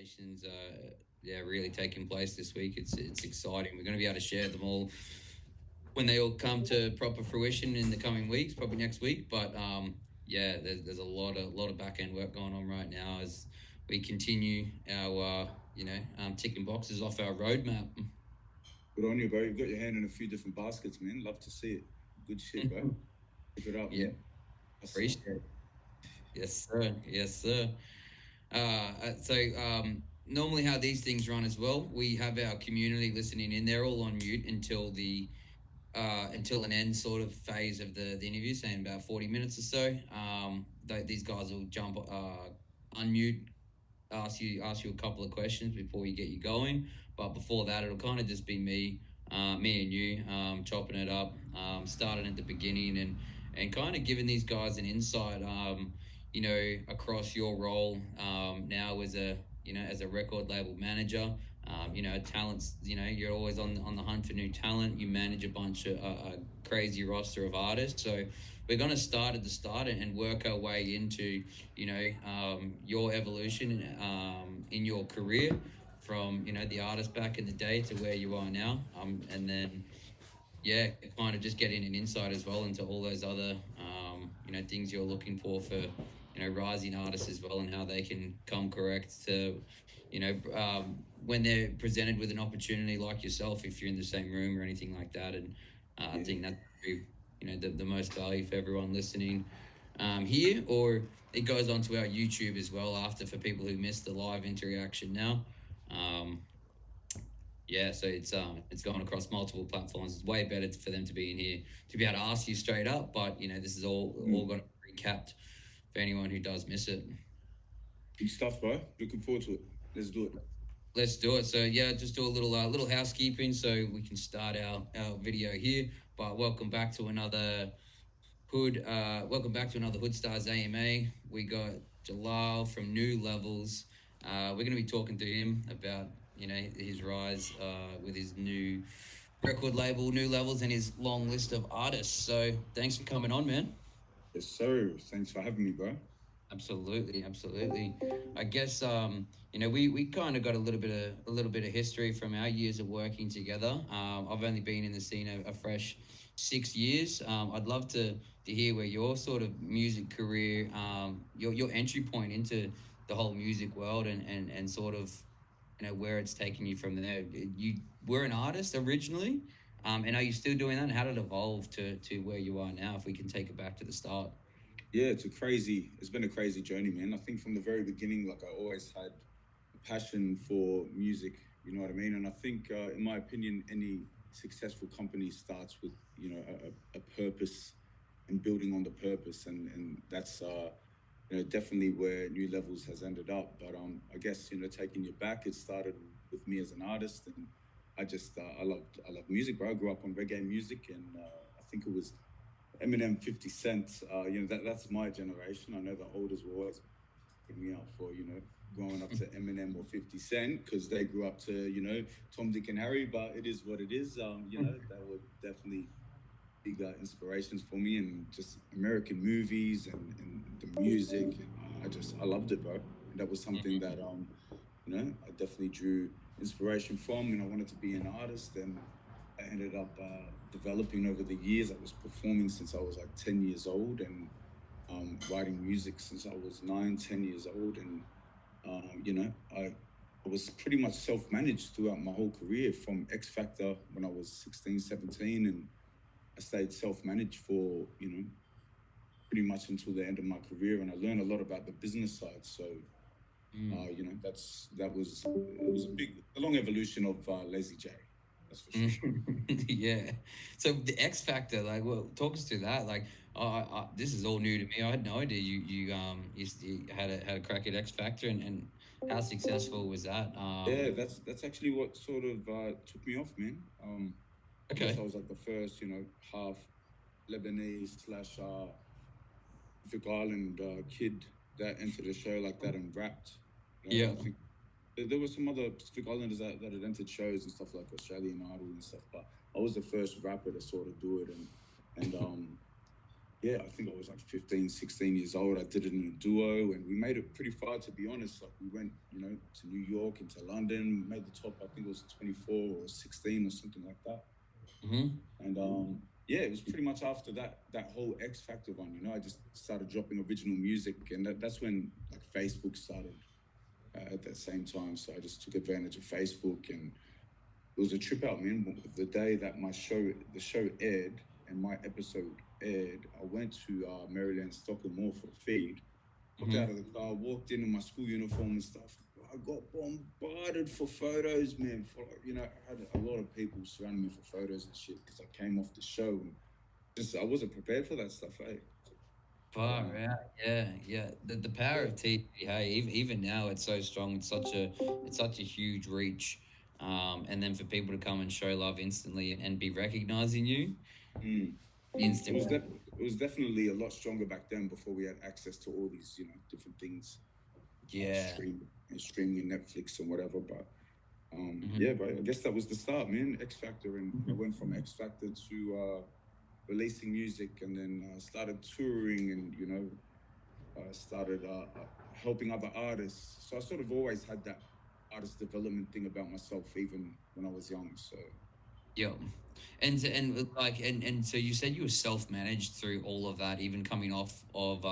conversations really taking place this week. It's exciting. We're going to be able to share them all when they all come to proper fruition in the coming weeks, probably next week. But there's a lot of back end work going on right now as we continue our ticking boxes off our roadmap. Good on you, bro. You've got your hand in a few different baskets, man. Love to see it. Good shit, bro. Keep it up, Yeah, man. Hustle. appreciate it. Yes, sir. Yes, sir. Normally how these things run as well, we have our community listening in. They're all on mute until an end sort of phase of the interview, saying about 40 minutes or so. These guys will jump unmute, ask you a couple of questions before you get you going. But before that, it'll kind of just be me and you, chopping it up, starting at the beginning and kind of giving these guys an insight, across your role now as a record label manager. Talents. You're always on the hunt for new talent. You manage a bunch of a crazy roster of artists. So we're going to start at the start and work our way into your evolution in your career from the artist back in the day to where you are now. And then yeah, kind of just getting an insight as well into all those other things you're looking for rising artists as well, and how they can come correct to when they're presented with an opportunity like yourself, if you're in the same room or anything like that. And I Yeah. think that's the most value for everyone listening here, or it goes onto our YouTube as well after, for people who missed the live interaction now. Um, so it's going across multiple platforms. It's way better for them to be in here to be able to ask you straight up. But this is all Mm. going to be recapped for anyone who does miss it. Good stuff, bro. Looking forward to it. Let's do it. Let's do it. So yeah, just do a little housekeeping so we can start our video here. But welcome back to another Hoodstarz AMA. We got Jelal from New Levels. We're going to be talking to him about his rise with his new record label, New Levels, and his long list of artists. So thanks for coming on, man. Yes, sir. Thanks for having me, bro. Absolutely, absolutely. I guess we kind of got a little bit of history from our years of working together. I've only been in the scene a fresh 6 years. I'd love to hear where your sort of music career, your entry point into the whole music world, and sort of where it's taken you from there. You were an artist originally, and are you still doing that? And how did it evolve to where you are now? If we can take it back to the start. Yeah, it's been a crazy journey, man. I think from the very beginning, like I always had a passion for music, you know what I mean? And I think, in my opinion, any successful company starts with, a purpose and building on the purpose. And that's, definitely where New Levels has ended up. But I guess, taking you back, it started with me as an artist. And I love music, bro. I grew up on reggae music. And I think it was Eminem, 50 Cent. That's my generation. I know the elders will always pick me up for growing up to Eminem or 50 Cent because they grew up to Tom, Dick, and Harry. But it is what it is. That were definitely big inspirations for me, and just American movies and the music. And I loved it, bro. And that was something that I definitely drew inspiration from, and I wanted to be an artist. And I ended up developing over the years. I was performing since I was like 10 years old, and writing music since I was 9, 10 years old. And, I was pretty much self managed throughout my whole career, from X Factor when I was 16, 17. And I stayed self managed for, pretty much until the end of my career. And I learned a lot about the business side. So, Mm. a long evolution of Lazy J, that's for sure. Yeah. So the X Factor, like, well, talk us through that. Like, this is all new to me. I had no idea you had a crack at X Factor, and how successful was that? Yeah, that's actually what sort of took me off, man. I guess I Okay. was like the first, half Lebanese slash Pacific Island kid that entered a show like that and rapped. Yeah. I think there were some other Pacific Islanders that had entered shows and stuff like Australian Idol and stuff, but I was the first rapper to sort of do it. And yeah, I think I was like 15, 16 years old. I did it in a duo and we made it pretty far, to be honest. Like we went, to New York, into London, made the top, I think it was 24 or 16 or something like that. Mm-hmm. And yeah, it was pretty much after that whole X Factor one, I just started dropping original music and that's when like Facebook started at that same time. So I just took advantage of Facebook and it was a trip out, man. The day that the show aired and my episode aired, I went to Maryland Stockton Mall for the feed. Walked Mm-hmm. out of the car, walked in my school uniform and stuff. I got bombarded for photos, man. I had a lot of people surrounding me for photos and shit because I came off the show and just I wasn't prepared for that stuff, eh? But Far out, yeah, yeah. The power yeah, of TV, hey, even now it's so strong. It's such a huge reach, and then for people to come and show love instantly and be recognizing you, mm. instant. It was definitely a lot stronger back then before we had access to all these different things, Yeah. streaming and Netflix and whatever. But Hmm. yeah, but I guess that was the start, man. X Factor, and I went from X Factor to releasing music, and then started touring, and started helping other artists. So I sort of always had that artist development thing about myself, even when I was young. So Yeah. And so you said you were self-managed through all of that, even coming off of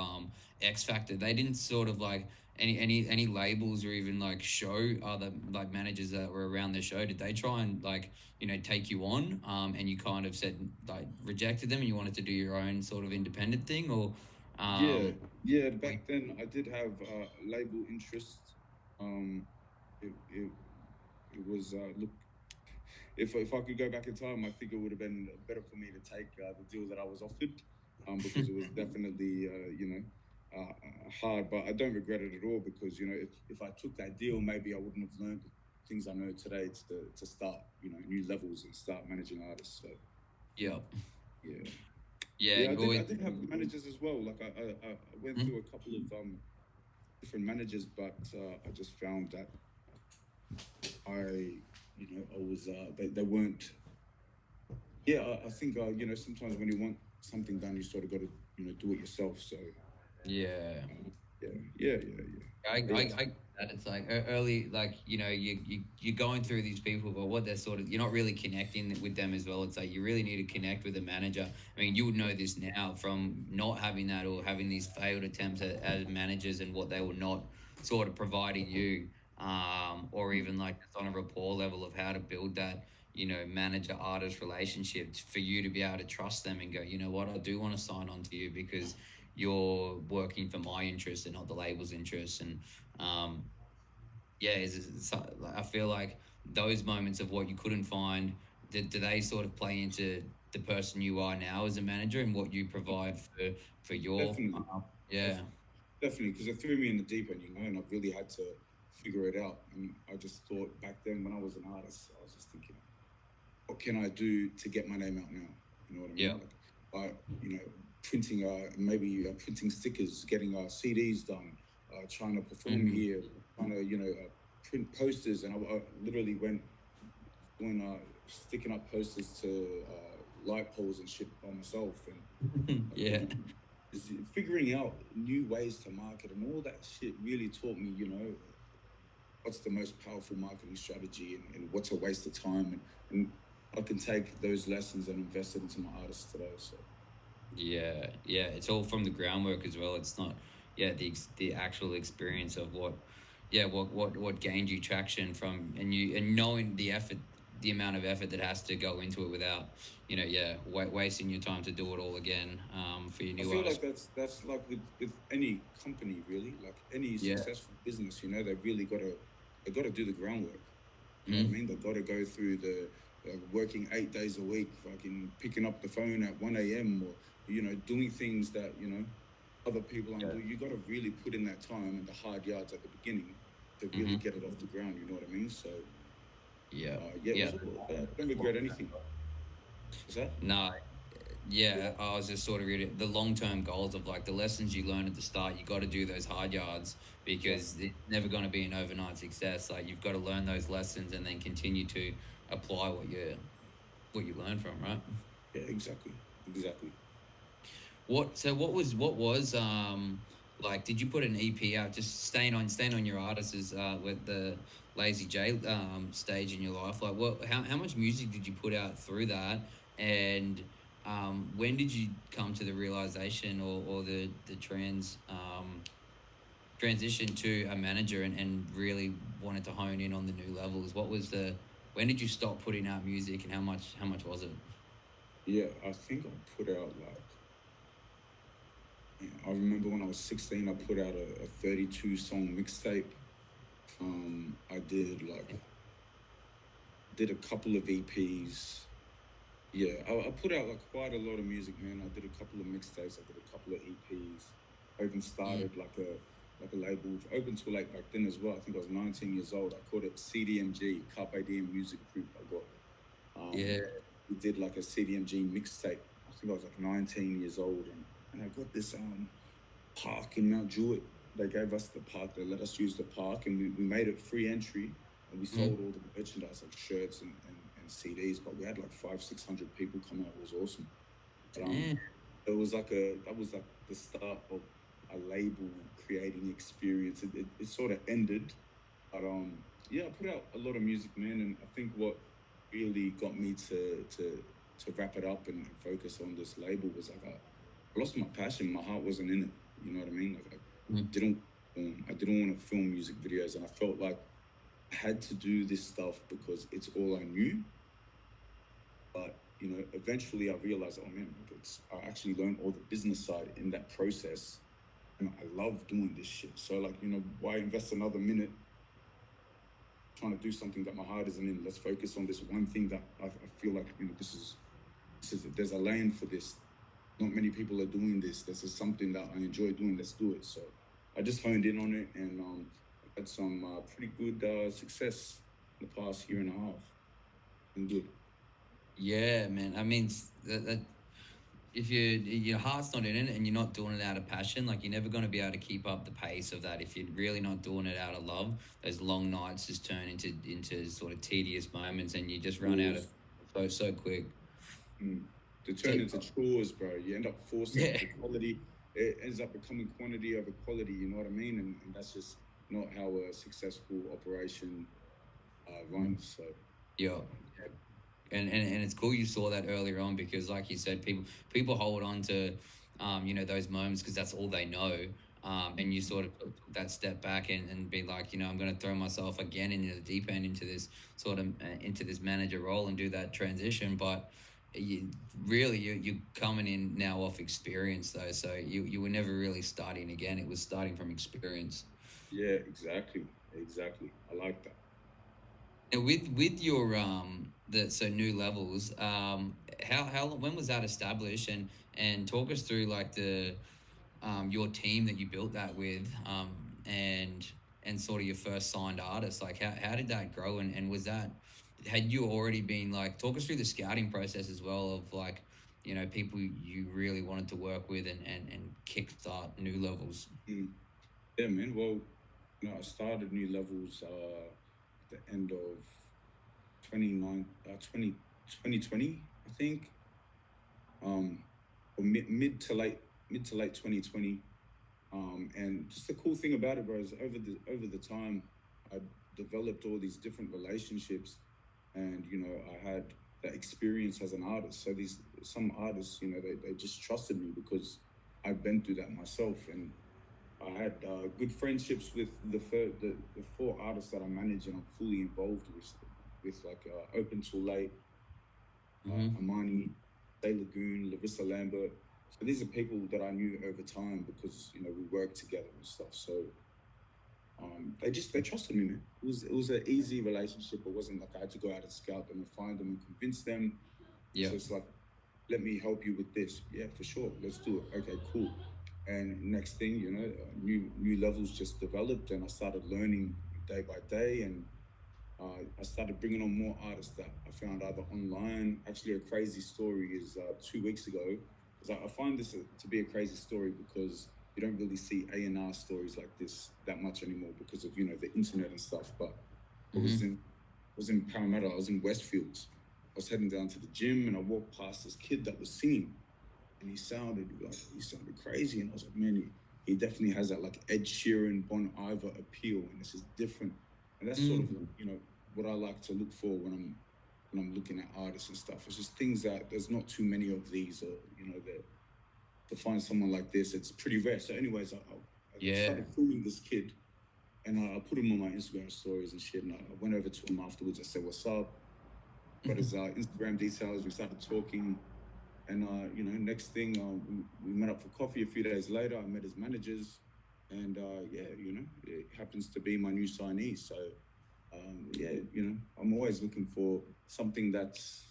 X Factor. They didn't sort of like any labels or even like show other like managers that were around the show. Did they try and like take you on and you kind of said like rejected them and you wanted to do your own sort of independent thing or yeah, um yeah. or Back then, I did have label interest. Um, it it was look. If I could go back in time, I think it would have been better for me to take the deal that I was offered, because it was definitely hard. But I don't regret it at all because if I took that deal, maybe I wouldn't have learned the things I know today to start new levels and start managing artists. So yeah. yeah, Yeah, yeah, you always. I did have managers as well. Like I went through a couple of different managers, but I just found that I was they weren't. Yeah, I think sometimes when you want something done, you sort of got to do it yourself. So Yeah. yeah, yeah, yeah, yeah. But yeah, I get that it's like early, like you're going through these people, but what they're sort of you're not really connecting with them as well. It's like you really need to connect with a manager. I mean, you would know this now from not having that or having these failed attempts as managers and what they were not sort of providing you, or mm, even like just on a rapport level of how to build that. Manager artist relationship for you to be able to trust them and go, you know what, I do want to sign on to you because you're working for my interest and not the label's interest. And um, yeah, like, I feel like those moments of what you couldn't find, do they sort of play into the person you are now as a manager and what you provide for your definitely, yeah. def- definitely, because it threw me in the deep end, and I really had to figure it out. And I just thought back then when I was an artist, I was just thinking, what can I do to get my name out now? You know what I Yeah. mean? Like, printing, maybe printing stickers, getting CDs done, trying to perform Hmm. here, trying to, print posters. And I literally went doing, sticking up posters to light poles and shit by myself. And Yeah. just figuring out new ways to market and all that shit really taught me, what's the most powerful marketing strategy and what's a waste of time and I can take those lessons and invest it into my artists today. So Yeah, yeah, it's all from the groundwork as well. It's not, yeah, the actual experience of what, yeah, what gained you traction from, and knowing the effort, the amount of effort that has to go into it without, yeah, wasting your time to do it all again, for your I new feel like artist. that's like with any company really, like any Yeah. successful business, they really got to do the groundwork. You know what I Mm-hmm. mean? They got to go through the working 8 days a week, fucking picking up the phone at 1 a.m. or doing things that other people aren't Yeah. doing. You got to really put in that time and the hard yards at the beginning to really Mm-hmm. get it off the ground. You know what I mean? So Yeah. yeah, it Yeah. was all. I don't regret anything. Is that? No, yeah, I was just sort of reading the long term goals of like the lessons you learn at the start. You got to do those hard yards because Exactly. it's never going to be an overnight success. Like you've got to learn those lessons and then continue to apply what you learn from, right? Yeah, exactly. Exactly. What was like? Did you put an EP out? Just staying on your artists with the Lazy J stage in your life. Like, what? How much music did you put out through that? And when did you come to the realization or the transition to a manager and really wanted to hone in on the new levels? What was the When did you stop putting out music, and how much was it? Yeah, I think I put out like, yeah, I remember when I was 16, I put out a 32 song mixtape. I did a couple of EPs. Yeah, I put out like quite a lot of music, man. I did a couple of mixtapes. I did a couple of EPs. I even Yeah, started like a label with Open Too Late back then as well. I think I was 19 years old. I called it CDMG, Carpe Diem Music Group. Um, yeah, we did like a CDMG mixtape. I think I was like 19 years old, and I got this park in Mount Jewett. They gave us the park. They let us use the park, and we made it free entry. And we mm, sold all the merchandise like shirts and CDs. But we had like 500-600 people come out. It was awesome. But yeah, it was like a that was like the start of a label creating experience. It sort of ended, but yeah, I put out a lot of music, man, and I think what really got me to wrap it up and focus on this label was like I lost my passion. My heart wasn't in it. You know what I mean? Like mm, didn't I didn't want to film music videos, and I felt like I had to do this stuff because it's all I knew. But eventually I realized, oh man, like I actually learned all the business side in that process, and I love doing this shit. So like, why invest another minute trying to do something that my heart isn't in? Let's focus on this one thing that I feel like this is there's a lane for this. Not many people are doing this. This is something that I enjoy doing. Let's do it. So I just honed in on it, and I've had some pretty good success in the past year and a half. Been good. yeah, man. I mean, that if your heart's not in it and you're not doing it out of passion, like you're never going to be able to keep up the pace of that. If you're really not doing it out of love, those long nights just turn into sort of tedious moments, and you just run out of Chores. so quick. To So turn into chores, bro. You end up forcing yeah, it. The quality, it ends up becoming quantity over quality. You know what I mean? And that's just not how a successful operation runs. So, yeah. And it's cool you saw that earlier on, because like you said, people hold on to those moments because that's all they know. And you sort of took that step back and be like, I'm going to throw myself again into the deep end, into this sort of into this manager role and do that transition. But you really you're coming in now off experience though, so you were never really starting again. It was starting from experience. yeah, exactly. Exactly. I like that. And with your the so new levels, how when was that established? And talk us through like the your team that you built that with, and sort of your first signed artist. Like how did that grow? And was that, had you already been like, talk us through the scouting process as well, of like, people you really wanted to work with and kickstart new levels. Mm. Yeah, man. Well, I started New Levels at the end of 2020, I think. Or mid to late 2020. And just the cool thing about it, bro, is over the time, I developed all these different relationships, and I had that experience as an artist. So these some artists, they just trusted me because I've been through that myself, and I had good friendships with the four artists that I manage and I'm fully involved with like Open Too Late, Mm-hmm. Amani, Say Lagoon, Larissa Lambert. So these are people that I knew over time because we worked together and stuff. So they trusted me, man. It was an easy relationship. It wasn't like I had to go out and scout them and find them and convince them. It's Yep. just like, let me help you with this. Yeah, for sure. Let's do it. Okay, cool. And next thing, new levels just developed, and I started learning day by day, and I started bringing on more artists that I found either online. Actually, a crazy story is 2 weeks ago, because I find this to be a crazy story because you don't really see A&R stories like this that much anymore because of the internet and stuff. But I was Mm-hmm. in I was in Parramatta. I was in Westfields. I was heading down to the gym, and I walked past this kid that was singing. and he sounded crazy, and I was like, man, he definitely has that like Ed Sheeran, Bon Iver appeal, and this is different, and that's sort of Mm. what I like to look for when I'm looking at artists and stuff. It's just things that there's not too many of these, or that to find someone like this, it's pretty rare. So, anyways, I Yeah. started filming this kid, and I put him on my Instagram stories and shit, and I went over to him afterwards. I said, "What's up?" Got his Instagram details. We started talking, and next thing, we met up for coffee a few days later. I met his managers, and yeah, it happens to be my new signee. So yeah, I'm always looking for something that's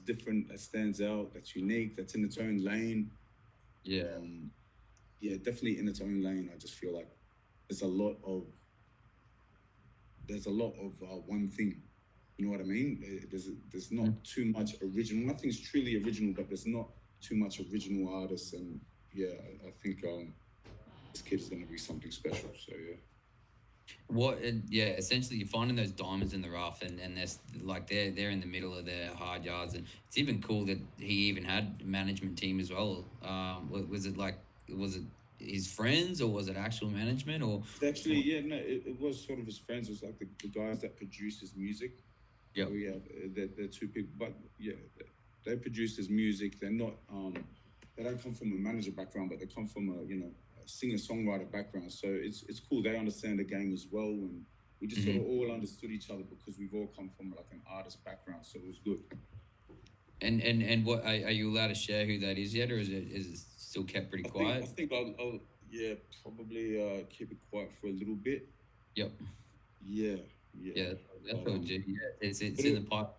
different, that stands out, that's unique, that's in its own lane. Yeah. Um, yeah, definitely in its own lane. I just feel like there's a lot of there's a lot of one thing. You know what I mean? There's not Mm. too much original. Nothing's truly original, but there's not too much original artists. And yeah, I think this kid is going to be something special. So yeah. Yeah, essentially you're finding those diamonds in the rough, and there's like they're in the middle of their hard yards, and it's even cool that he even had management team as well. Was it his friends, or was it actual management, It's actually, yeah, no, it was sort of his friends. It was like the guys that produce his music. So Yep. yeah, they're two people, but yeah, they produce his music. They don't come from a manager background, but they come from a singer songwriter background. So it's cool. They understand the game as well, and we just sort of Hmm. all understood each other because we've all come from like an artist background. So it was good. And what are you allowed to share who that is yet, or is it still kept pretty I quiet? think I'll yeah, probably keep it quiet for a little bit. Yep. Yeah, yeah, Yeah, that's but what do. Yeah, it's but in it, the pipe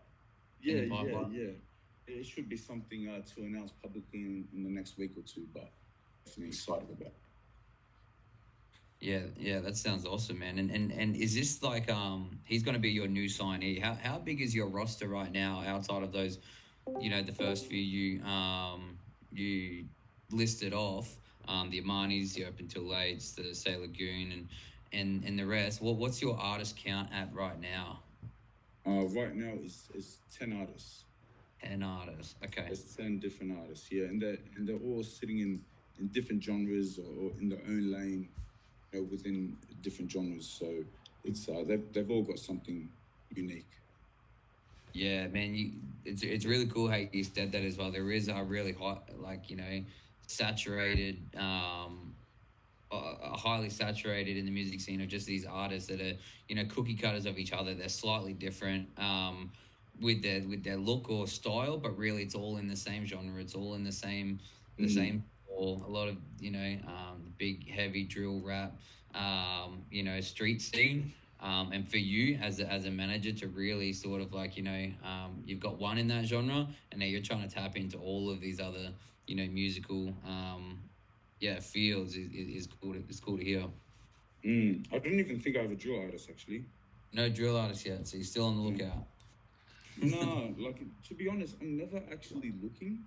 in yeah, the yeah, pipeline. yeah. It should be something to announce publicly in the next week or two, but definitely excited about it. Yeah, yeah, that sounds awesome, man. And is this like he's going to be your new signee? How big is your roster right now outside of those, the first few you listed off, the Amanis, the Open Till Lates, the Say Lagoon, and the rest. What's your artist count at right now? Right now is 10 artists. 10 artists. Okay. There's 10 different artists, yeah, and they're all sitting in different genres or in their own lane, within different genres. So it's they've all got something unique. Yeah, man, it's really cool how you said that as well. There is a really hot, like saturated, highly saturated in the music scene of just these artists that are cookie cutters of each other. They're slightly different with their look or style, but really it's all in the same genre. It's all in the Mm, same or a lot of big heavy drill rap, street scene. And for you as a manager to really sort of like you've got one in that genre, and now you're trying to tap into all of these other musical fields is cool. It's cool to hear. I didn't even think I have a drill artist actually. No drill artist yet, so you're still on the Yeah. lookout. No, like to be honest, I'm never actually looking.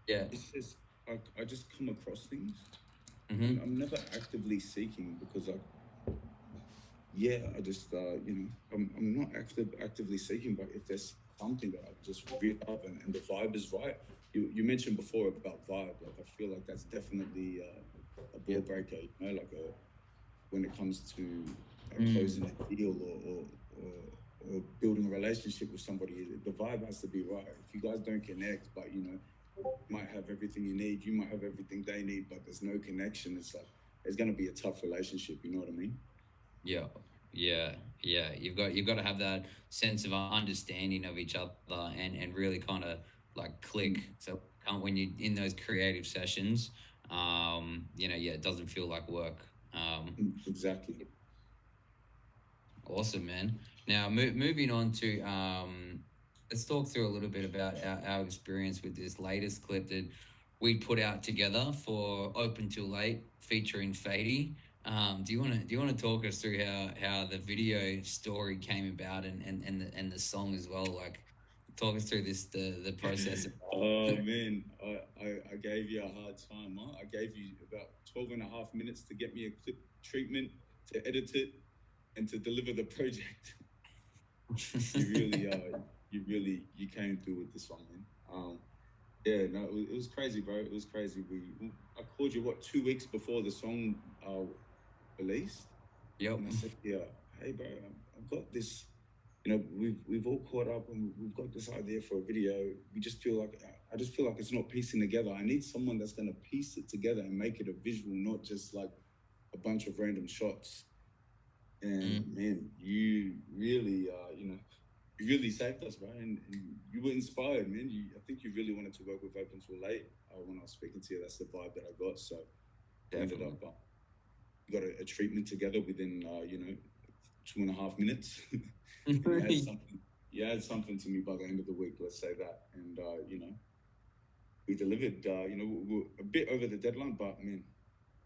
Yeah. It's just I just come across things. Mm-hmm. I'm never actively seeking because yeah, I just I'm not actively seeking, but if there's something that I just really love and the vibe is right, you mentioned before about vibe, like I feel like that's definitely a ball Yep. breaker, like when it comes to closing Mm. a deal or building a relationship with somebody, the vibe has to be right. If you guys don't connect, but you might have everything you need, you might have everything they need, but there's no connection. It's like it's gonna be a tough relationship. You know what I mean? Yeah. Yeah. Yeah. You've got to have that sense of understanding of each other, and really kind of like click. Mm, So when you're in those creative sessions, yeah, it doesn't feel like work. exactly. Awesome, man. Now, moving on to let's talk through a little bit about our experience with this latest clip that we put out together for Open Too Late featuring Fady. Do you want to talk us through how the video story came about, and the song as well? Like, talk us through the process. Oh man, I gave you a hard time, huh? I gave you about 12 and a half minutes to get me a clip treatment, to edit it, and to deliver the project. You really, you came through with this one, man. Yeah, no, it was crazy, bro. It was crazy. I called you what 2 weeks before the song released, Yep. and I said, yeah, hey, bro, I've got this. You know, we've all caught up and we've got this idea for a video. We just feel like I just feel like it's not piecing together. I need someone that's gonna piece it together and make it a visual, not just like a bunch of random shots. And Mm. man, you really saved us, bro. And you were inspired, man. I think you really wanted to work with Open Too Late. When I was speaking to you, that's the vibe that I got. So we ended Definitely. up got a treatment together within 2.5 minutes, and you had something to me by the end of the week. Let's say that, and we delivered. We were a bit over the deadline, but man,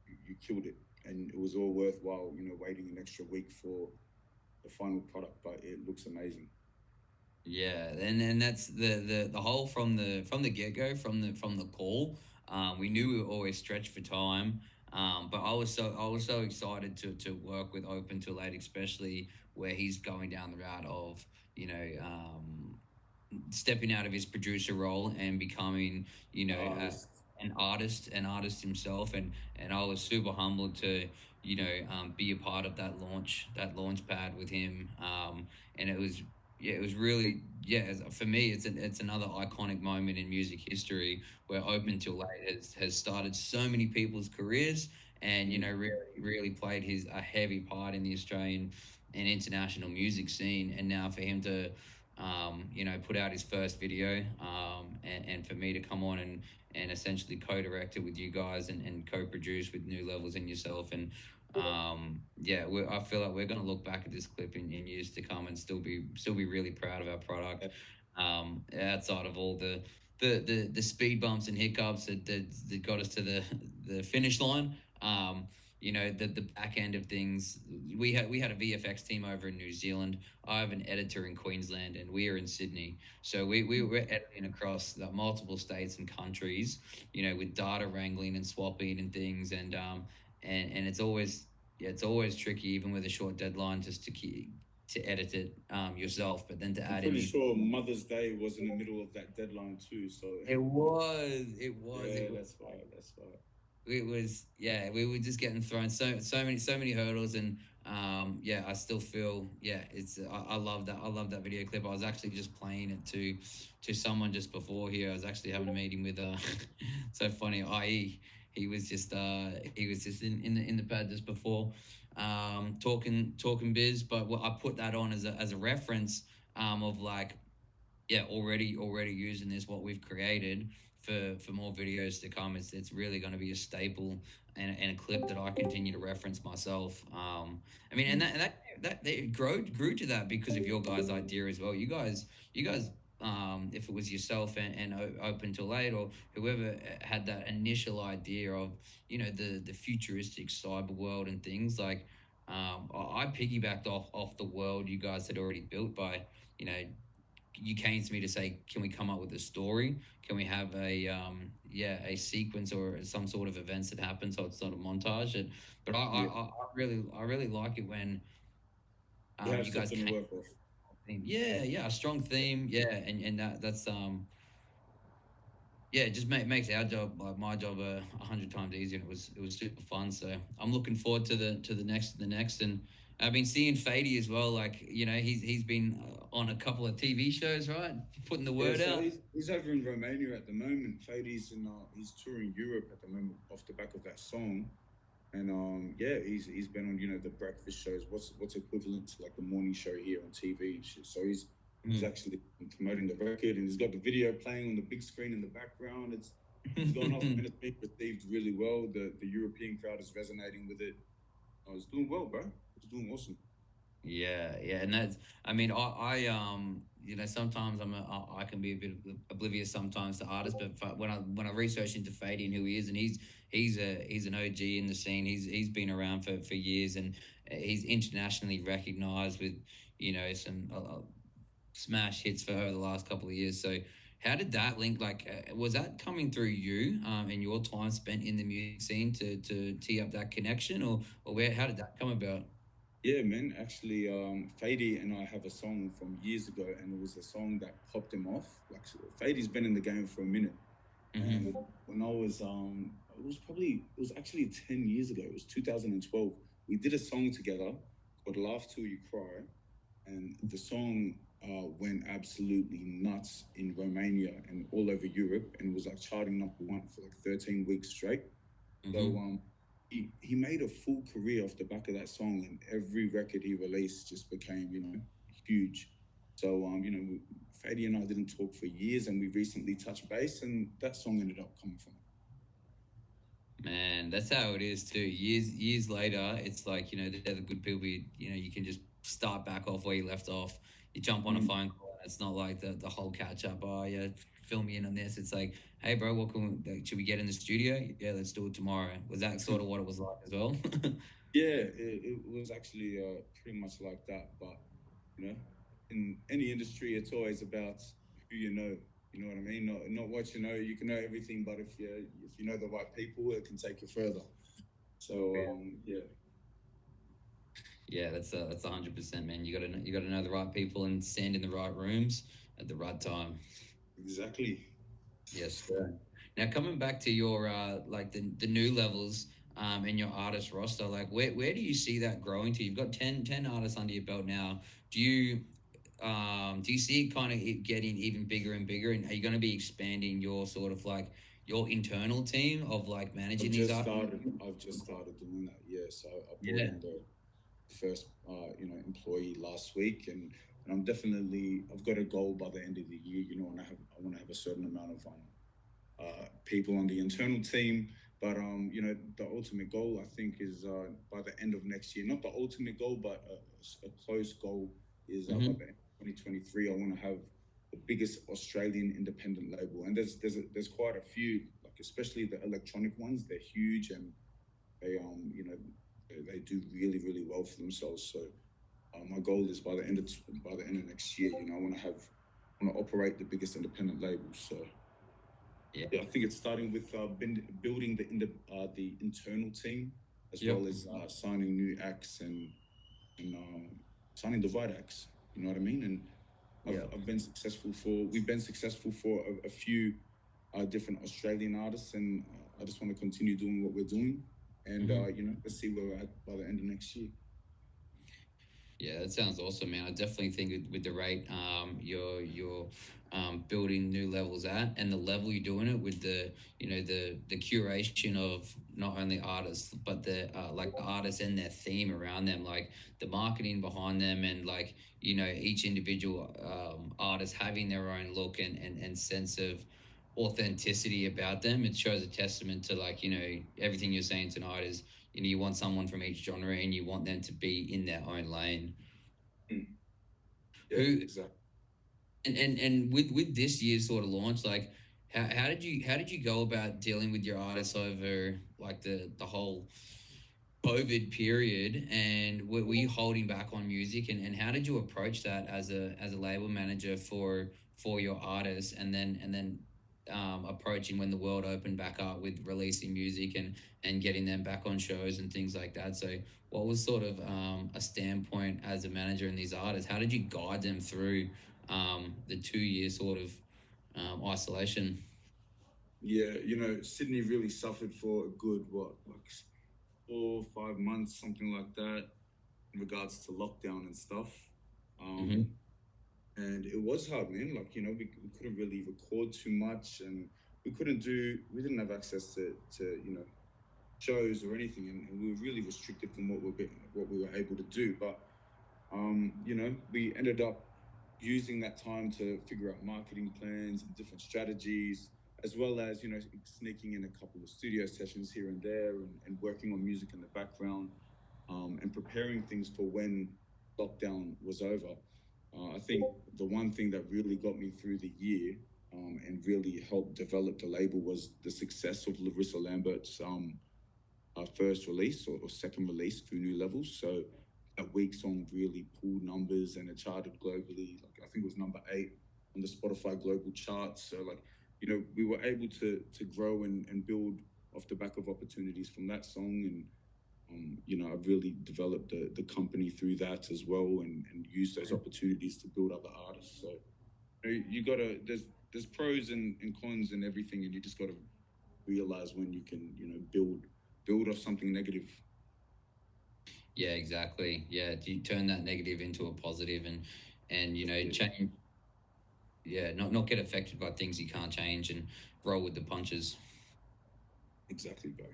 you killed it, and it was all worthwhile. Waiting an extra week for the final product, but it looks amazing. Yeah, and that's the whole from the get go, from the call. We knew we were always stretched for time. But I was so excited to work with Open to Late, especially where he's going down the route of, you know, stepping out of his producer role and becoming, you know, Artist, an artist himself, and I was super humbled to, be a part of that launch pad with him. And it was, yeah, it was really, yeah. For me, it's another iconic moment in music history where Open Till Late has started so many people's careers, and really played his a heavy part in the Australian and international music scene. And now for him to put out his first video, and for me to come on and essentially co-direct it with you guys, and co-produce with New Levels and yourself. And yeah, I feel like we're going to look back at this clip in years to come and still be really proud of our product, outside of all the speed bumps and hiccups that got us to the finish line. The back end of things, we had a VFX team over in New Zealand. I have an editor in Queensland, and we are in Sydney. So we were editing across multiple states and countries, with data wrangling and swapping and things. And it's always, yeah, it's always tricky, even with a short deadline, just to edit it yourself, but then to I'm add in pretty these. sure Mother's Day was in the middle of that deadline too. So It yeah, was. that's why. That's why. It was, yeah, we were just getting thrown so many hurdles. And yeah, I still feel, yeah, I love that video clip. I was actually just playing it to someone just before here. I was actually having a meeting with so funny, IE. He was just in the pad just before, talking biz. But I put that on as a reference, of like, yeah, already using this, what we've created for more videos to come. It's really going to be a staple, and a clip that I continue to reference myself. I mean, and Mm. that they grew to that because of your guys' idea as well. You guys, if it was yourself and Open to Late, or whoever had that initial idea of, the futuristic cyber world and things like, I piggybacked off the world you guys had already built by, you know you came to me to say, can we come up with a story? Can we have a sequence or some sort of events that happen, so it's not a montage? But Yeah, I really like it when you have you guys something to came work off. with a theme. Yeah, yeah, a strong theme. Yeah, and that's yeah, it just makes our job, like my job, 100 times easier. And it was super fun. So I'm looking forward to the next. And I've been seeing Fady as well. Like, he's been on a couple of TV shows, right? Putting the Yeah, word so out. he's over in Romania at the moment. Fady's he's touring Europe at the moment off the back of that song. And yeah, he's been on the breakfast shows. What's equivalent to like the morning show here on TV and shit. So he's Mm. actually promoting the record, and he's got the video playing on the big screen in the background. It's going off, and it's being received really well. The European crowd is resonating with it. It's doing well, bro. It's doing awesome. Yeah, yeah, and that's. I mean, sometimes I can be a bit oblivious sometimes to artists, but when I research into Fady and who he is, and he's an OG in the scene. He's been around for years, and he's internationally recognized with, some smash hits for over the last couple of years. So, how did that link? Like, was that coming through you, and your time spent in the music scene to tee up that connection, or where? How did that come about? Yeah, man. Actually, Fady and I have a song from years ago, and it was a song that popped him off. Like Fady's been in the game for a minute, And Mm-hmm. when I was it was actually 10 years ago. It was 2012. We did a song together called "Laugh Till You Cry," and the song went absolutely nuts in Romania and all over Europe, and was like charting #1 for like 13 weeks straight. So Mm-hmm. he made a full career off the back of that song, and every record he released just became, huge. So Fady and I didn't talk for years, and we recently touched base, and that song ended up coming from it. Man, that's how it is too. Years later, it's like, they're the good people. You can just start back off where you left off. You jump on a Mm. phone call. And it's not like the whole catch up. Oh yeah, fill me in on this. It's like, hey bro, like, should we get in the studio? Yeah, let's do it tomorrow. Was that sort of what it was like as well? Yeah, it was actually pretty much like that. But you know, in any industry, it's always about who you know. You know what I mean? Not what you know. You can know everything, but if you know the right people, it can take you further. So yeah, Yeah, that's 100%, man. You gotta know the right people and stand in the right rooms at the right time. exactly. Yes, sir. Now coming back to your like the new levels in your artist roster, like where do you see that growing to? You've got ten artists under your belt now. Do you see it kind of getting even bigger and bigger? And are you going to be expanding your sort of like your internal team of like managing these artists? I've just started doing that. Yeah, so I brought Yeah. in the first employee last week, and I've got a goal by the end of the year. And I want to have a certain amount of people on the internal team. But the ultimate goal I think is by the end of next year. Not the ultimate goal, but a close goal is by Mm-hmm. the end of 2023. I want to have the biggest Australian independent label, and there's quite a few, like especially the electronic ones. They're huge, and they they do really really well for themselves. So my goal is by the end of next year. I want to operate the biggest independent labels. So Yeah. yeah, I think it's starting with building the internal team, as Yep. well as signing new acts and signing the right acts. You know what I mean? And Yep. we've been successful for a few different Australian artists, and I just want to continue doing what we're doing, and Mm-hmm. let's see where we're at by the end of next year. Yeah, that sounds awesome, man. I definitely think with the rate you're building new levels at, and the level you're doing it with the curation of not only artists but the like the artists and their theme around them, like the marketing behind them, and like each individual artist having their own look and sense of authenticity about them. It shows a testament to, like, everything you're saying tonight is, you want someone from each genre and you want them to be in their own lane. Mm. Yeah, Who exactly. and with this year's sort of launch, like how did you go about dealing with your artists over like the whole COVID period, and were you holding back on music, and how did you approach that as a label manager for your artists, and then approaching when the world opened back up with releasing music and getting them back on shows and things like that? So what was sort of a standpoint as a manager in these artists? How did you guide them through the 2 year sort of isolation? Yeah, Sydney really suffered for a good what, like 4 or 5 months, something like that, in regards to lockdown and stuff. Mm-hmm. Um, and it was hard, man. Like we couldn't really record too much, and we didn't have access to shows or anything, and we were really restricted from what we were able to do. But we ended up using that time to figure out marketing plans and different strategies, as well as sneaking in a couple of studio sessions here and there, and working on music in the background, and preparing things for when lockdown was over. I think the one thing that really got me through the year, and really helped develop the label, was the success of Larissa Lambert's first release, or second release through New Levels. So that week song really pulled numbers, and it charted globally. Like I think it was number 8 on the Spotify global charts. So like we were able to grow and build off the back of opportunities from that song, and I really developed the company through that as well, and used those opportunities to build other artists. So you gotta there's pros and cons and everything, and you just got to realize when you can, build off something negative. Yeah, exactly. Yeah, you turn that negative into a positive, and Yeah, change. Yeah, not get affected by things you can't change, and roll with the punches. exactly, bro.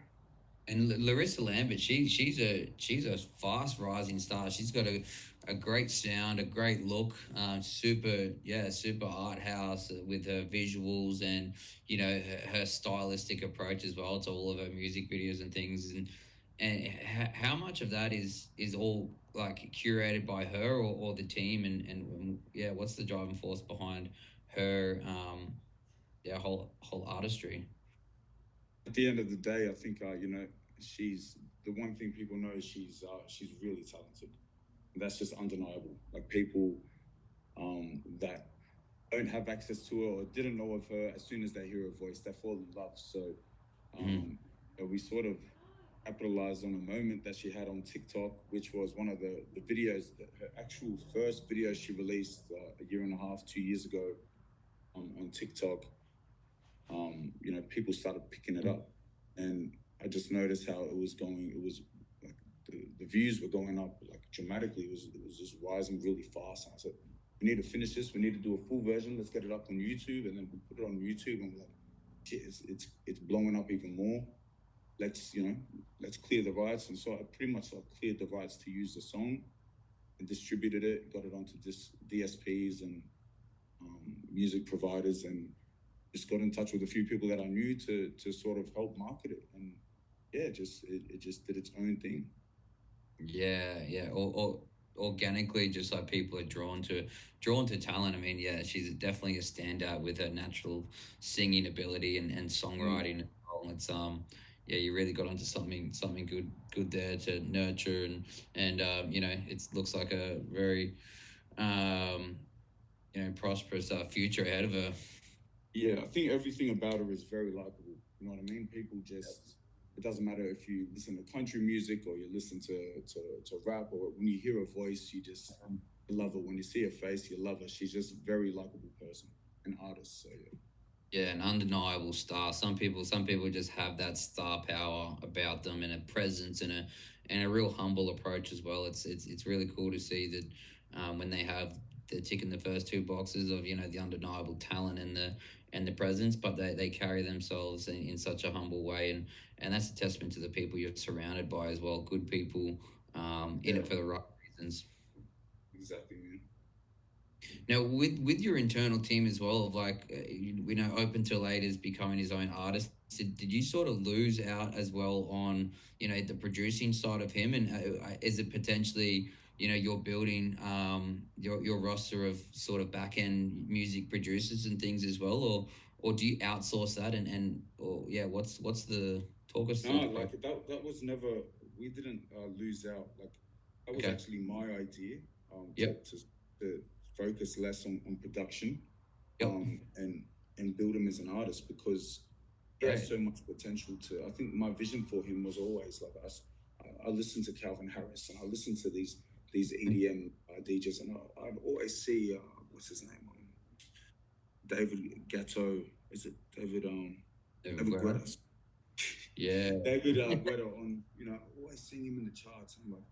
And Larissa Lambert, she's a fast rising star. She's got a great sound, a great look, super art house with her visuals and her stylistic approach as well to all of her music videos and things. And how much of that is all like curated by her or the team and yeah, what's the driving force behind her whole artistry? At the end of the day, I think she's the one thing people know is she's really talented. That's just undeniable. Like people that don't have access to her or didn't know of her, as soon as they hear her voice, they fall in love. So Mm-hmm. um, we sort of capitalized on a moment that she had on TikTok, which was one of the videos, her actual first video she released a year and a half, 2 years ago on TikTok. People started picking it up, and I just noticed how it was going. It was like the views were going up like dramatically. It was just rising really fast. And I said, we need to finish this. We need to do a full version. Let's get it up on YouTube, and then we put it on YouTube, and we're like, shit, it's blowing up even more. Let's clear the rights. And so I pretty much like cleared the rights to use the song and distributed it, got it onto DSPs and music providers, and just got in touch with a few people that I knew to sort of help market it. And yeah, it just did its own thing. Yeah, yeah. Or organically, just like people are drawn to talent. I mean, yeah, she's definitely a standout with her natural singing ability and Mm. songwriting as well. It's yeah, you really got onto something good there to nurture and it looks like a very um prosperous future ahead of her. Yeah, I think everything about her is very likable. You know what I mean? People just, it doesn't matter if you listen to country music or you listen to rap, or when you hear her voice, you love her. When you see her face, you love her. She's just a very likable person, an artist. So yeah. Yeah, an undeniable star. Some people just have that star power about them and a presence and a real humble approach as well. It's really cool to see that when they have they're ticking the first two boxes of the undeniable talent and the presence, but they carry themselves in such a humble way, and that's a testament to the people you're surrounded by as well. Good people, in Yeah, it for the right reasons. exactly, man. Now, with your internal team as well, of like we know Open to Late is becoming his own artist. Did you sort of lose out as well on the producing side of him, and is it potentially you're building your roster of sort of back end music producers and things as well, or do you outsource that and or yeah, what's the talk us through No, the like process? that was never. We didn't lose out. Like that was Okay. actually my idea. Um, to Yep. to, to focus less on production, Yep. and build him as an artist because he has Great. so much potential to. I think my vision for him was always like us. I listened to Calvin Harris and I listened to these EDM DJs, and I'd always see what's his name, David Gatto. Is it David? David Guerra. Guetta. Yeah. David Guetta on. Always seeing him in the charts. I'm like,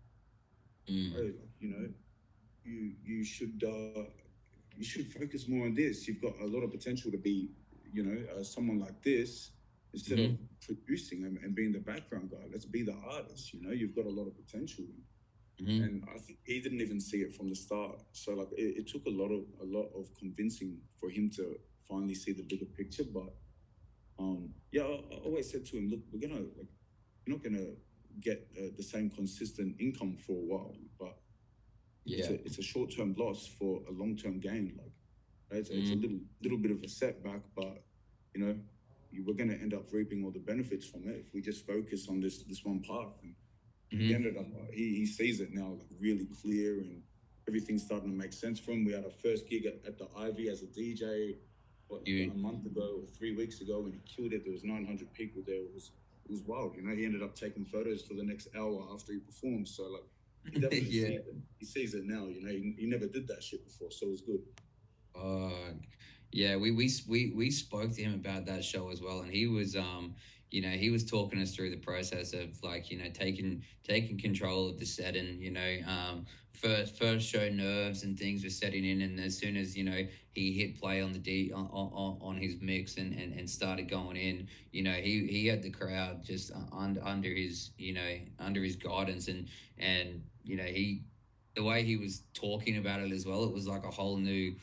bro, Mm. like you you should focus more on this. You've got a lot of potential to be, someone like this instead of Mm-hmm. producing and being the background guy. Let's be the artist. You've got a lot of potential, Mm-hmm. and I think he didn't even see it from the start. So like it took a lot of convincing for him to finally see the bigger picture. But yeah, I always said to him, look, you're not gonna get the same consistent income for a while, but Yeah. it's a short term loss for a long term gain. Like right? It's a Mm-hmm. little bit of a setback, but you know we're going to end up reaping all the benefits from it if we just focus on this one path. And he Mm-hmm. ended up he sees it now like really clear, and everything's starting to make sense for him. We had our first gig at the Ivy as a DJ, what, like You a month ago or 3 weeks ago, and he killed it. There was 900 people there. It was wild. He ended up taking photos for the next hour after he performed. So like he definitely yeah. sees it. He sees it now. He never did that shit before, so it was good. Uh, yeah, we spoke to him about that show as well, and he was he was talking us through the process of like taking control of the set, and first show nerves and things were setting in, and as soon as he hit play on the D on his mix and started going in, he had the crowd just under his under his guidance, and he the way he was talking about it as well, it was like a whole new,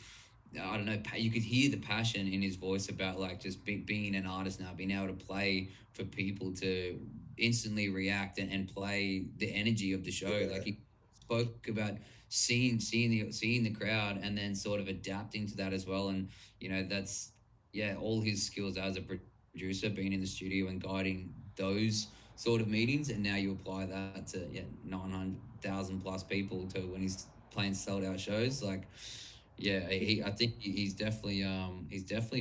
I don't know. You could hear the passion in his voice about like just being an artist now, being able to play for people to instantly react and play the energy of the show. Like Yeah, he spoke about seeing the crowd and then sort of adapting to that as well. And that's all his skills as a producer, being in the studio and guiding those sort of meetings. And now you apply that to 900,000 plus people to when he's playing sold out shows. Like yeah, I think he's definitely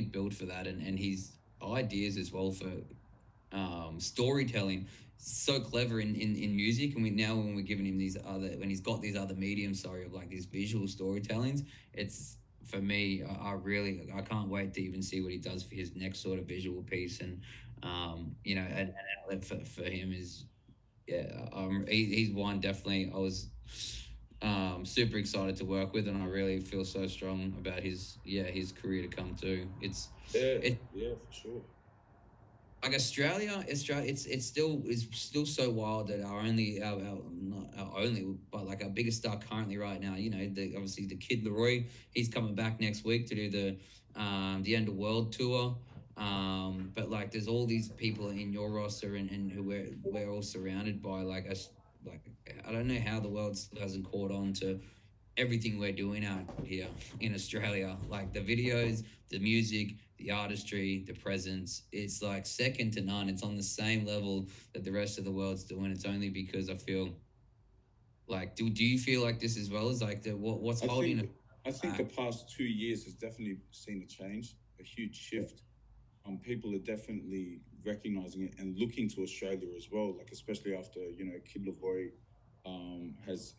built for that, and his ideas as well for storytelling so clever in music. And we now when we're giving him these other when he's got these other mediums, sorry, of like these visual storytellings, it's for me, I really I can't wait to even see what he does for his next sort of visual piece. And an outlet for him is he's one definitely I was super excited to work with, and I really feel so strong about his career to come too. yeah, It yeah, for sure. like Australia, it's still so wild that our only our not our only but like our biggest star currently right now, obviously the kid Leroy, he's coming back next week to do the end of world tour. But like there's all these people in your roster and who we're all surrounded by like us, like I don't know how the world still hasn't caught on to everything we're doing out here in Australia. Like the videos, the music, the artistry, the presence. It's like second to none. It's on the same level that the rest of the world's doing. It's only because I feel like do you feel like this as well as like what's I holding think it I think the back? past 2 years has definitely seen a change, a huge shift. People are definitely recognizing it and looking to Australia as well. Like especially after Kid Leroy has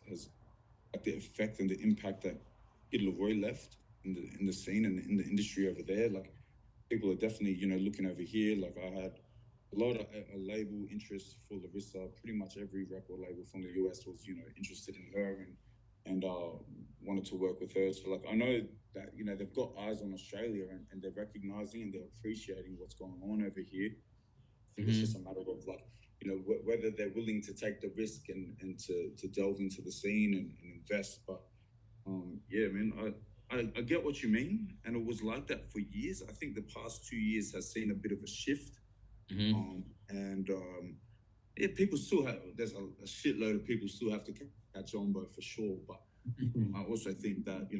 like the effect and the impact that Kid Leroy left in the scene and in the industry over there. Like people are definitely looking over here. Like I had a lot of a label interest for Larissa. Pretty much every record label from the US was interested in her and wanted to work with her. So like I know that they've got eyes on Australia and they're recognizing and they're appreciating what's going on over here. I think it's just a Mm-hmm. matter of like whether they're willing to take the risk and to delve into the scene and invest. But yeah, man, I get what you mean, and it was like that for years. I think the past 2 years has seen a bit of a shift. Mm-hmm. And yeah, people still have. There's a shitload of people still have to catch on, but for sure. But I also think that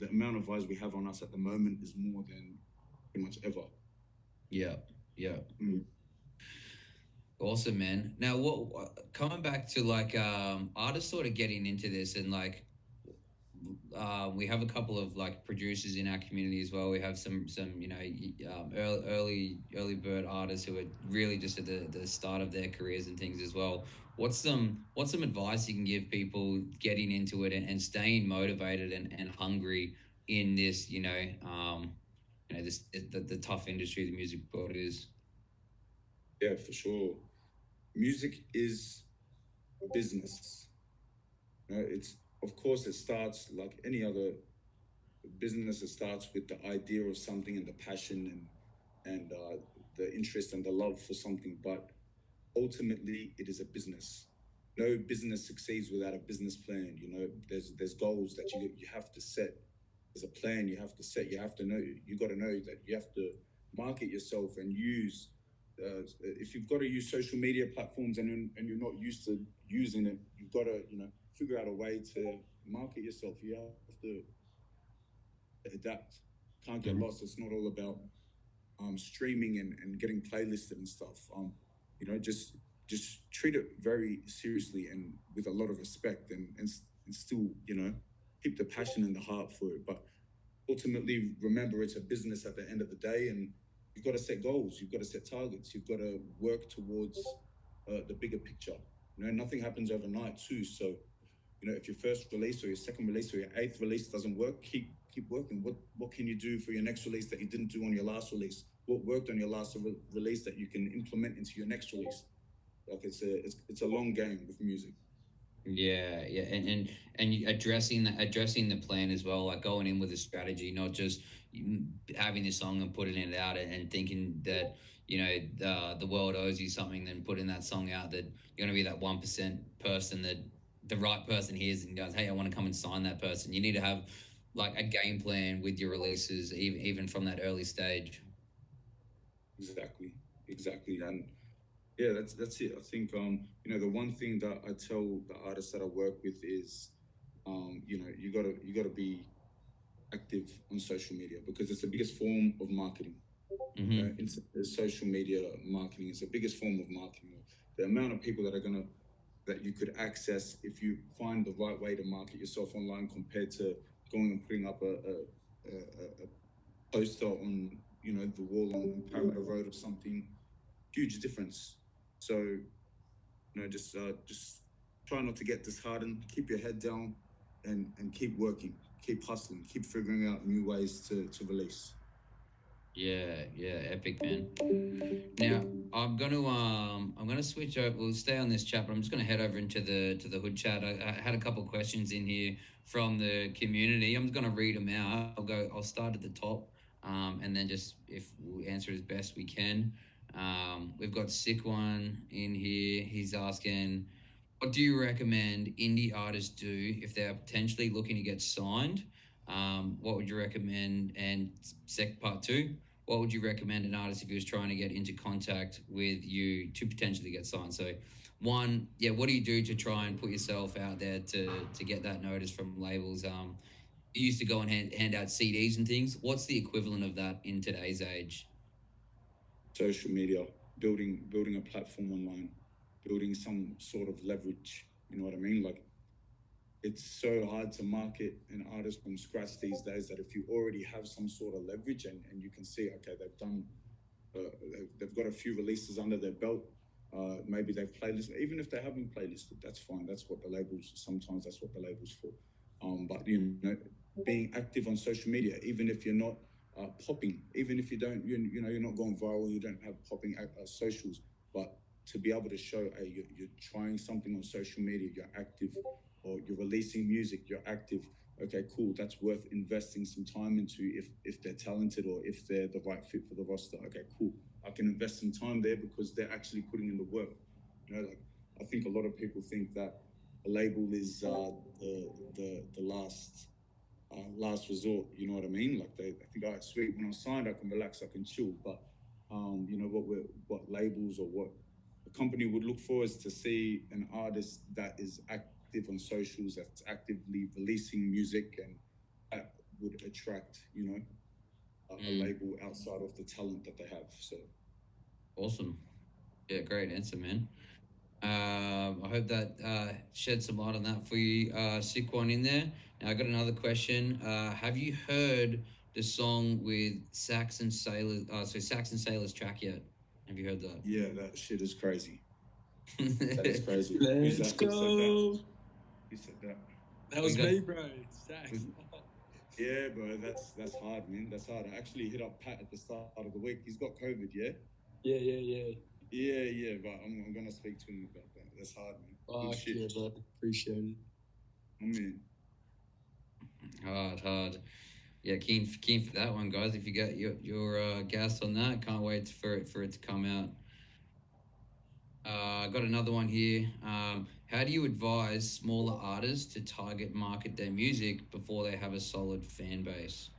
the amount of eyes we have on us at the moment is more than pretty much ever. Yeah. Yeah. Mm. Awesome, man. Now, coming back to like artists sort of getting into this, and like we have a couple of like producers in our community as well. We have some early bird artists who are really just at the start of their careers and things as well. What's some advice you can give people getting into it and staying motivated and hungry in this this the tough industry the music world is. Yeah, for sure. Music is a business. It's of course it starts like any other business. It starts with the idea of something and the passion and the interest and the love for something. But ultimately, it is a business. No business succeeds without a business plan. There's goals that you have to set. There's a plan you have to set. You have to know. You got to know that you have to market yourself and use. If you've got to use social media platforms and you're not used to using it, you've got to figure out a way to market yourself. You have to adapt. Can't get Mhm. lost. It's not all about streaming and getting playlisted and stuff. Just treat it very seriously and with a lot of respect and still keep the passion and the heart for it. But ultimately, remember it's a business at the end of the day, and you've got to set goals. You've got to set targets. You've got to work towards the bigger picture. Nothing happens overnight too. So if your first release or your second release or your eighth release doesn't work, keep working. What can you do for your next release that you didn't do on your last release? What worked on your last release that you can implement into your next release? Like it's a long game with music. Yeah, yeah, and addressing the plan as well, like going in with a strategy, not just having this song and putting it out and thinking that the world owes you something, then putting that song out that you're gonna be that 1% person that the right person hears and goes, hey, I want to come and sign that person. You need to have like a game plan with your releases, even from that early stage. Exactly, exactly, and yeah, that's it. I think the one thing that I tell the artists that I work with is, you gotta be active on social media because it's the biggest form of marketing. Mm-hmm. Social media marketing is the biggest form of marketing. The amount of people that you could access if you find the right way to market yourself online compared to going and putting up a poster on the wall on Parramatta Road or something. Huge difference. So just try not to get disheartened. Keep your head down, and keep working. Keep hustling. Keep figuring out new ways to release. Yeah, yeah, epic, man. Now I'm gonna switch over. We'll stay on this chat, but I'm just gonna head over into the hood chat. I had a couple of questions in here from the community. I'm just gonna read them out. I'll start at the top, and then just if we'll answer as best we can. We've got sick one in here. He's asking, what do you recommend indie artists do if they're potentially looking to get signed? What would you recommend? And sec part two, what would you recommend an artist if he was trying to get into contact with you to potentially get signed? So, one, yeah, what do you do to try and put yourself out there to get that notice from labels? You used to go and hand out CDs and things. What's the equivalent of that in today's age? Social media, building a platform online, building some sort of leverage. You know what I mean? Like it's so hard to market an artist from scratch these days that if you already have some sort of leverage and you can see, okay, they've got a few releases under their belt. Maybe they've playlisted. Even if they haven't playlisted, that's fine. That's what the labels. Sometimes that's what the labels for. But being active on social media, even if you're not popping, even if you don't, you're not going viral, you don't have popping socials, but to be able to show, hey, you're trying something on social media, you're active, or you're releasing music, you're active. Okay, cool. That's worth investing some time into if they're talented or if they're the right fit for the roster. Okay, cool. I can invest some time there because they're actually putting in the work. Like I think a lot of people think that a label is the last resort. You know what I mean? Like they think, oh, sweet. When I'm signed, I can relax, I can chill. But what labels or what a company would look for is to see an artist that is active on socials, that's actively releasing music, and that would attract a Mm, label outside of the talent that they have. So awesome. Yeah, great answer, man. I hope that shed some light on that for you. Sick one in there. Now I got another question. Have you heard the song with Saxon Sailors? Saxon Sailors track yet? Have you heard yeah, that shit is crazy. That is that? crazy. Who's Let's that? Who said that? go. Who said that? That we was got me, bro. Sax. Yeah, bro, that's hard, man. That's hard. I actually hit up Pat at the start of the week. He's got COVID, yeah. Yeah, yeah, yeah. Yeah, but I'm gonna speak to him about that. That's hard, man. Good Fuck shit. yeah, bud. Appreciate it. I mean, hard. Yeah, keen for that one, guys. If you get your gas on that, can't wait for it to come out. I got another one here. How do you advise smaller artists to target market their music before they have a solid fan base?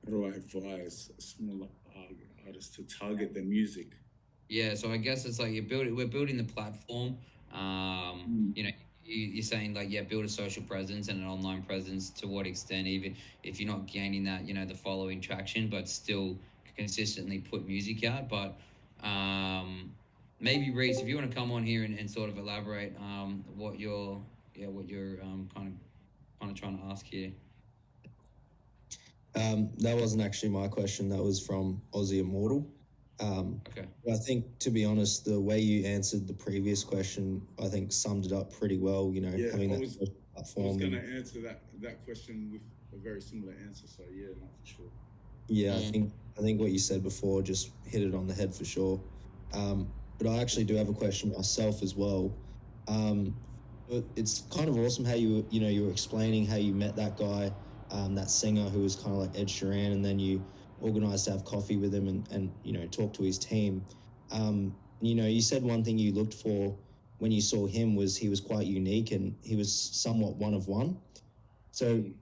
how do I advise smaller artists to target their music? Yeah, so I guess it's like we're building the platform. Mm. You're saying like, yeah, build a social presence and an online presence. To what extent, even if you're not gaining that, the following traction, but still consistently put music out. But um, maybe Reese, if you want to come on here and sort of elaborate what you're kind of trying to ask here. That wasn't actually my question. That was from Aussie Immortal. Okay. I think, to be honest, the way you answered the previous question, I think summed it up pretty well. Yeah, Having I that was social I was platform, gonna and answer that question with a very similar answer. So yeah, no, for sure. yeah, Mm. I think what you said before just hit it on the head for sure. But I actually do have a question myself as well. Um, but it's kind of awesome how you were explaining how you met that guy, that singer who was kind of like Ed Sheeran, and then you organized to have coffee with him and talk to his team. You said one thing you looked for when you saw him was he was quite unique and he was somewhat one of one. So Mm.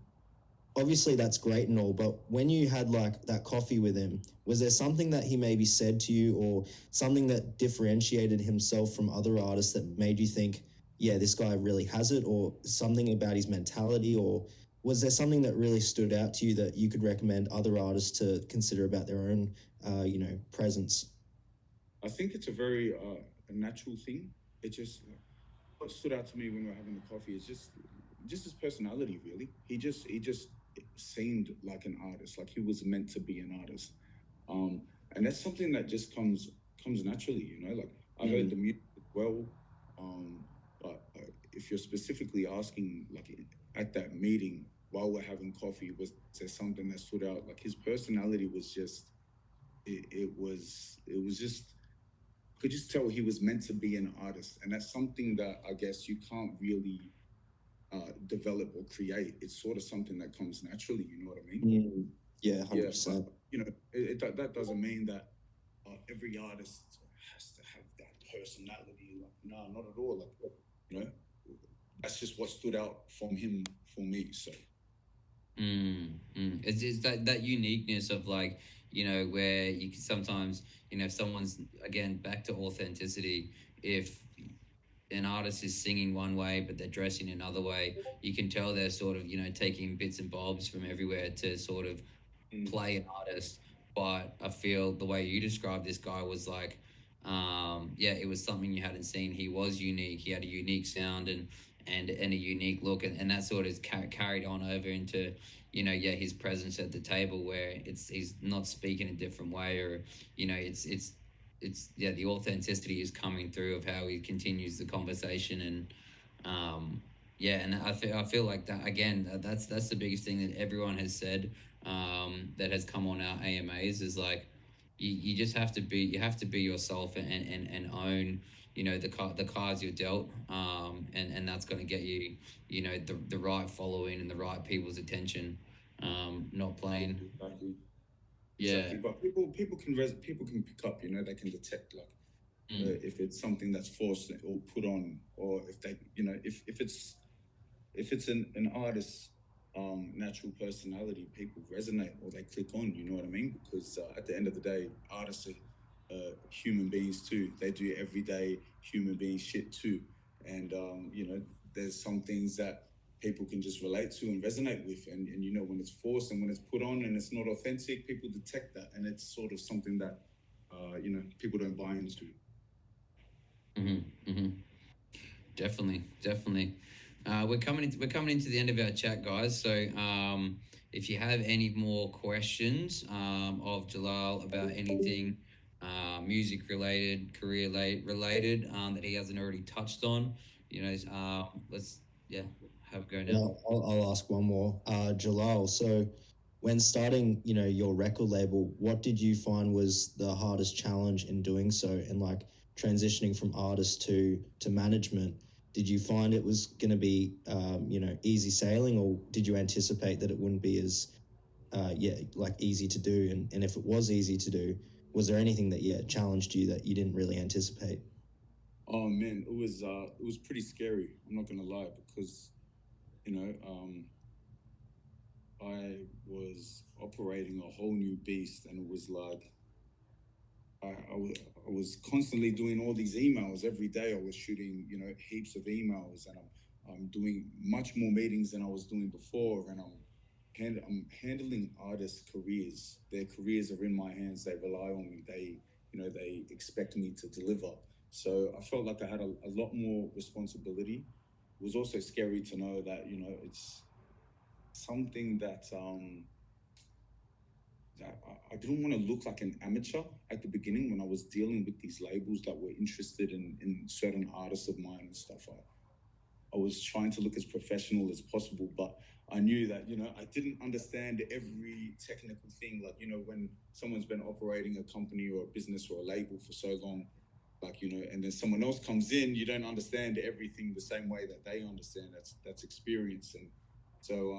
obviously that's great and all, but when you had like that coffee with him, was there something that he maybe said to you or something that differentiated himself from other artists that made you think, yeah, this guy really has it, or something about his mentality, or was there something that really stood out to you that you could recommend other artists to consider about their own, presence? I think it's a very a natural thing. It just what stood out to me when we were having the coffee is just his personality. Really, he just seemed like an artist, like he was meant to be an artist. Um, and that's something that just comes naturally. Like I heard Mm, the music as well, but if you're specifically asking, like at that meeting while we're having coffee, was there something that stood out? Like his personality was just it was just could just tell he was meant to be an artist, and that's something that I guess you can't really develop or create. It's sort of something that comes naturally. You know what I mean? mm, yeah, Yeah, but 100%. that doesn't mean that every artist has to have that personality. Like, no, not at all. Like, you know, that's just what stood out from him for me. So, It's that uniqueness of like, where you can sometimes, if someone's, again, back to authenticity, if an artist is singing one way but they're dressing another way, you can tell they're sort of, taking bits and bobs from everywhere to sort of mm, play an artist. But I feel the way you described this guy was like, yeah, it was something you hadn't seen. He was unique. He had a unique sound and a unique look, and that sort of carried on over into, yeah, his presence at the table, where he's not speaking a different way, or it's yeah, the authenticity is coming through of how he continues the conversation. And yeah, and I feel like that again. That's the biggest thing that everyone has said, that has come on our AMAs, is like, you just have to be yourself, and own, the cards you're dealt, and that's going to get you, the right following and the right people's attention, not playing. exactly, Yeah. exactly. But people can pick up. They can detect like Mm. if it's something that's forced or put on, or if they, if it's an artist's natural personality, people resonate or they click on. You know what I mean? Because at the end of the day, artists are human beings too. They do everyday human being shit too, and there's some things that people can just relate to and resonate with, and when it's forced and when it's put on and it's not authentic, people detect that, and it's sort of something that people don't buy into. Mm-hmm. Mm-hmm. Definitely, definitely. We're coming into the end of our chat, guys. So, if you have any more questions, of Jalal about anything, music related, career related, that he hasn't already touched on, let's, yeah, have a go now. Well, I'll ask one more. Jalal, so when starting, your record label, what did you find was the hardest challenge in doing so, and like transitioning from artist to management? Did you find it was going to be, easy sailing, or did you anticipate that it wouldn't be as, yeah, like easy to do? And if it was easy to do, was there anything that, yeah, challenged you that you didn't really anticipate? Oh man, it was pretty scary. I'm not gonna lie, because you know I was operating a whole new beast, and it was like I was constantly doing all these emails every day. I was shooting, heaps of emails, and I'm doing much more meetings than I was doing before, and I'm handling artists' careers. Their careers are in my hands. They rely on me. They expect me to deliver. So I felt like I had a lot more responsibility. It was also scary to know that it's something I didn't want to look like an amateur at the beginning when I was dealing with these labels that were interested in certain artists of mine and stuff. I was trying to look as professional as possible, but I knew that, I didn't understand every technical thing. Like, when someone's been operating a company or a business or a label for so long, like, and then someone else comes in, you don't understand everything the same way that they understand. That's experience. And so,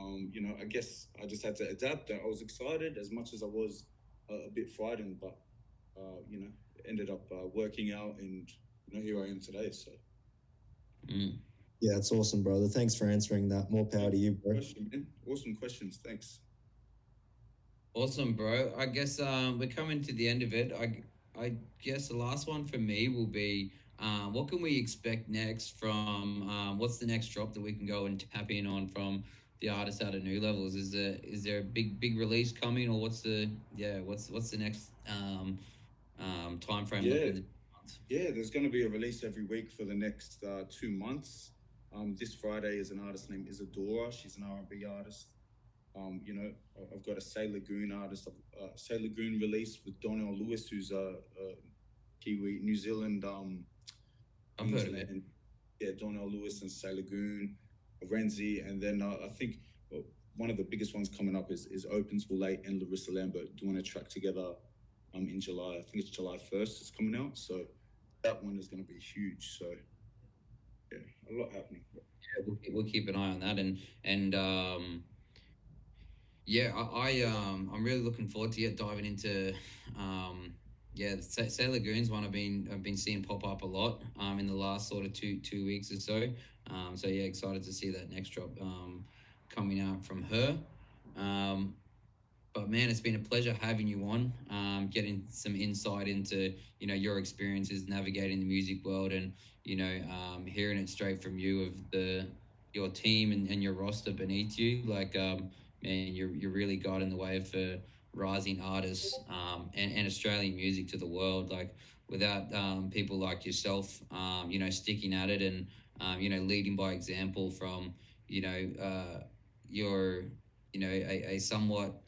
I guess I just had to adapt. I was excited as much as I was a bit frightened, but, it ended up working out, and, here I am today. So. Yeah, it's awesome, brother. Thanks for answering that. More power to you, bro. Question, man. Awesome questions. Thanks. Awesome, bro. I guess we're coming to the end of it. I guess the last one for me will be what can we expect next from what's the next drop that we can go and tap in on from the artists out of New Levels? Is there a big release coming, or what's the next time frame Yeah. looking at the months? Yeah, there's going to be a release every week for the next 2 months. This Friday is an artist named Isadora. She's an R&B artist. I've got a Sailor Goon artist, Sailor Goon release with Donnell Lewis, who's a Kiwi, New Zealand. I've heard of it. Yeah, Donnell Lewis and Sailor Goon, Renzi, and then I think one of the biggest ones coming up is Opens Will Late and Larissa Lambert doing a track together in July. I think it's July 1st it's coming out. So that one is going to be huge. So yeah, a lot happening. Yeah, we'll keep an eye on that, and yeah, I'm really looking forward to diving into the Sailor Goons one. I've been seeing pop up a lot in the last sort of two weeks or so. So yeah, excited to see that next drop coming out from her. But man, it's been a pleasure having you on, getting some insight into your experiences navigating the music world, and hearing it straight from you of your team and your roster beneath you. Like man, you're really guiding the way for rising artists and Australian music to the world. Like without people like yourself, sticking at it and leading by example from your a somewhat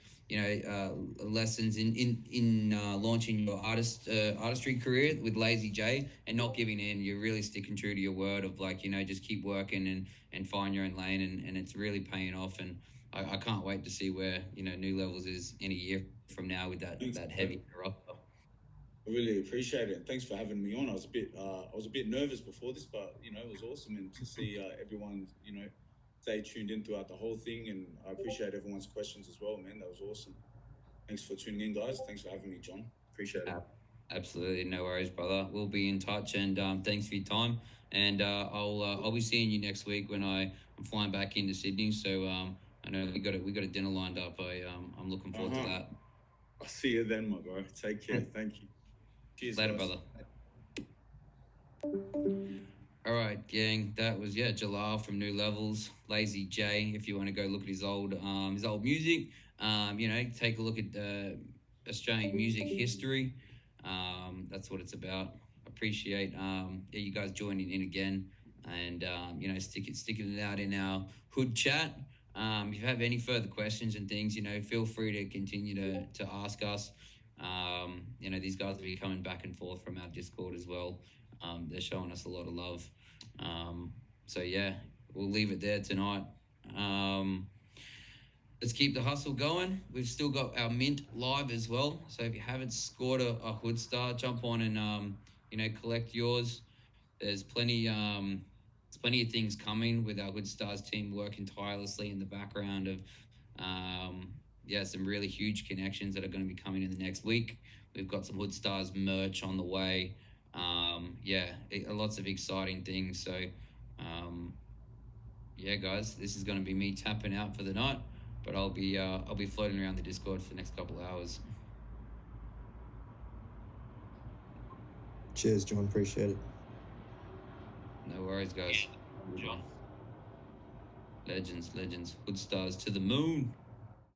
lessons in launching your artistry career with Lazy J and not giving in. You're really sticking true to your word of like just keep working and find your own lane, and it's really paying off. And I can't wait to see where New Levels is in a year from now with that heavy roster. I really appreciate it. Thanks for having me on. I was a bit nervous before this, but it was awesome, and to see everyone stay tuned in throughout the whole thing. And I appreciate everyone's questions as well, man. That was awesome. Thanks for tuning in, guys. Thanks for having me, John. Appreciate it. Absolutely, no worries, brother. We'll be in touch, and thanks for your time. And I'll be seeing you next week when I'm flying back into Sydney. So I know we got a dinner lined up. I'm looking forward to that. I'll see you then, my bro. Take care. Thank you. Cheers, later, guys. brother. All right, gang. That was Jelal from New Levels, Lazy J. If you want to go look at his old music, take a look at Australian music history. That's what it's about. Appreciate you guys joining in again, and sticking it out in our hood chat. If you have any further questions and things, feel free to continue to ask us. These guys will be coming back and forth from our Discord as well. They're showing us a lot of love. So yeah, we'll leave it there tonight. Let's keep the hustle going. We've still got our mint live as well. So if you haven't scored a Hoodstarz, jump on and collect yours. There's plenty of things coming with our Hoodstarz team working tirelessly in the background of some really huge connections that are going to be coming in the next week. We've got some Hoodstarz merch on the way. Lots of exciting things. So guys, this is going to be me tapping out for the night, but I'll be floating around the Discord for the next couple of hours. Cheers, John. Appreciate it. No worries, guys. John. Legends. Hoodstarz to the moon.